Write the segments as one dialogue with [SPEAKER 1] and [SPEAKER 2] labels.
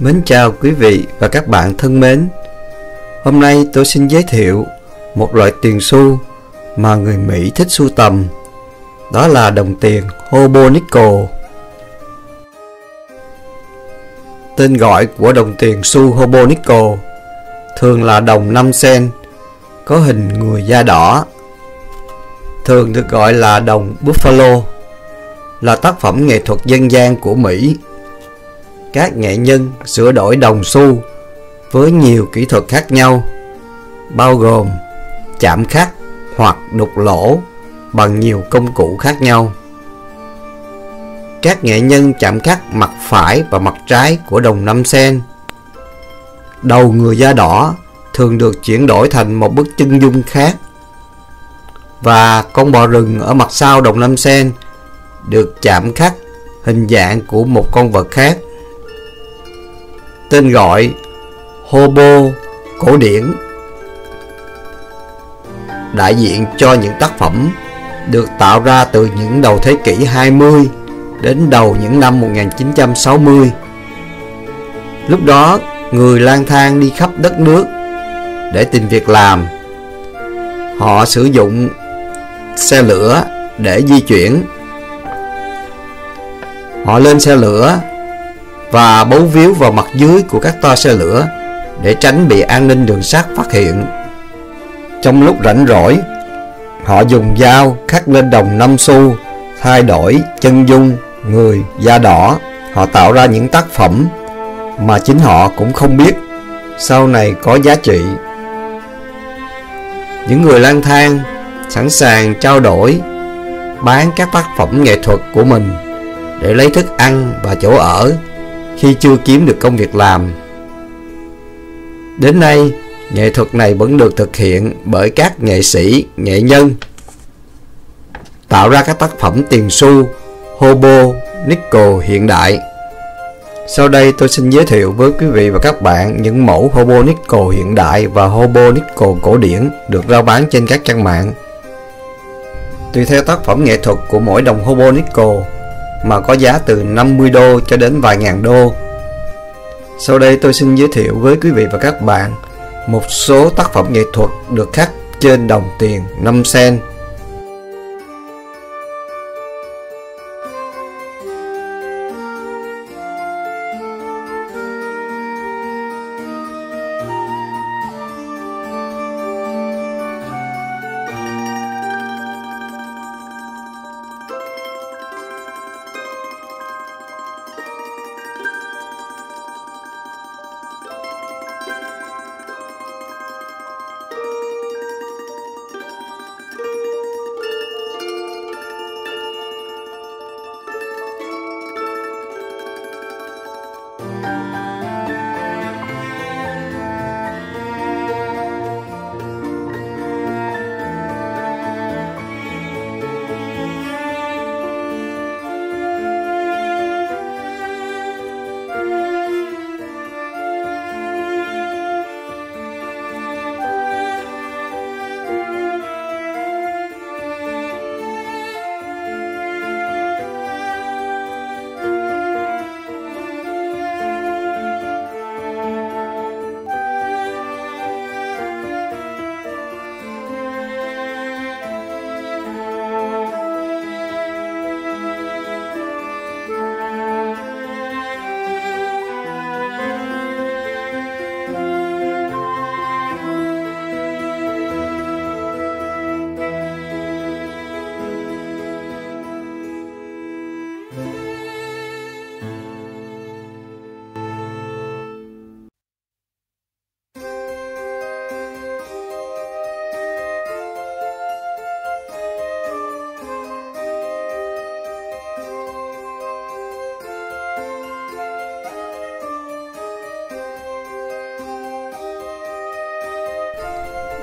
[SPEAKER 1] Mến chào quý vị và các bạn thân mến. Hôm nay tôi xin giới thiệu một loại tiền xu mà người Mỹ thích sưu tầm. Đó là đồng tiền Hobo Nickel. Tên gọi của đồng tiền xu Hobo Nickel thường là đồng 5 sen, có hình người da đỏ, thường được gọi là đồng Buffalo, là tác phẩm nghệ thuật dân gian của Mỹ. Các nghệ nhân sửa đổi đồng xu với nhiều kỹ thuật khác nhau, bao gồm chạm khắc hoặc đục lỗ bằng nhiều công cụ khác nhau. Các nghệ nhân chạm khắc mặt phải và mặt trái của đồng 5 sen. Đầu người da đỏ thường được chuyển đổi thành một bức chân dung khác, và con bò rừng ở mặt sau đồng 5 sen được chạm khắc hình dạng của một con vật khác. Tên gọi Hobo cổ điển đại diện cho những tác phẩm được tạo ra từ những đầu thế kỷ 20 đến đầu những năm 1960. Lúc đó, người lang thang đi khắp đất nước để tìm việc làm. Họ sử dụng xe lửa để di chuyển. Họ lên xe lửa và bấu víu vào mặt dưới của các toa xe lửa để tránh bị an ninh đường sắt phát hiện. Trong lúc rảnh rỗi, họ dùng dao khắc lên đồng 5 xu, thay đổi chân dung người da đỏ. Họ tạo ra những tác phẩm mà chính họ cũng không biết sau này có giá trị. Những người lang thang sẵn sàng trao đổi, bán các tác phẩm nghệ thuật của mình để lấy thức ăn và chỗ ở khi chưa kiếm được công việc làm. Đến nay, nghệ thuật này vẫn được thực hiện bởi các nghệ sĩ, nghệ nhân, tạo ra các tác phẩm tiền xu Hobo Nickel hiện đại. Sau đây tôi xin giới thiệu với quý vị và các bạn những mẫu Hobo Nickel hiện đại và Hobo Nickel cổ điển được rao bán trên các trang mạng. Tùy theo tác phẩm nghệ thuật của mỗi đồng Hobo Nickel mà có giá từ 50 đô cho đến vài ngàn đô. Sau đây tôi xin giới thiệu với quý vị và các bạn một số tác phẩm nghệ thuật được khắc trên đồng tiền 5 sen.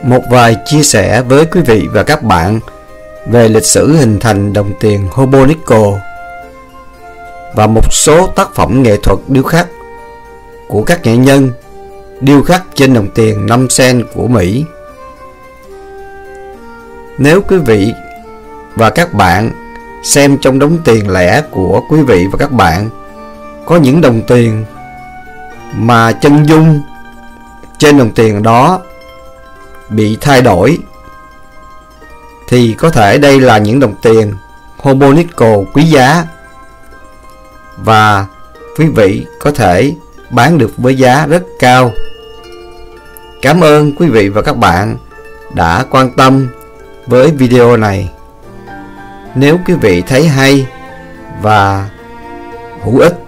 [SPEAKER 1] Một vài chia sẻ với quý vị và các bạn về lịch sử hình thành đồng tiền Hobo Nickel và một số tác phẩm nghệ thuật điêu khắc của các nghệ nhân điêu khắc trên đồng tiền 5 sen của Mỹ. Nếu quý vị và các bạn xem trong đống tiền lẻ của quý vị và các bạn có những đồng tiền mà chân dung trên đồng tiền đó bị thay đổi, thì có thể đây là những đồng tiền Homo Nickel quý giá và quý vị có thể bán được với giá rất cao. Cảm ơn quý vị và các bạn đã quan tâm với video này. Nếu quý vị thấy hay và hữu ích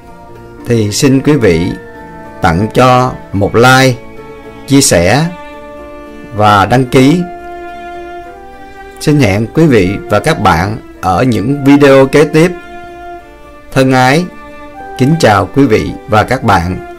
[SPEAKER 1] thì xin quý vị tặng cho một like, chia sẻ và đăng ký. Xin hẹn quý vị và các bạn ở những video kế tiếp. Thân ái, kính chào quý vị và các bạn.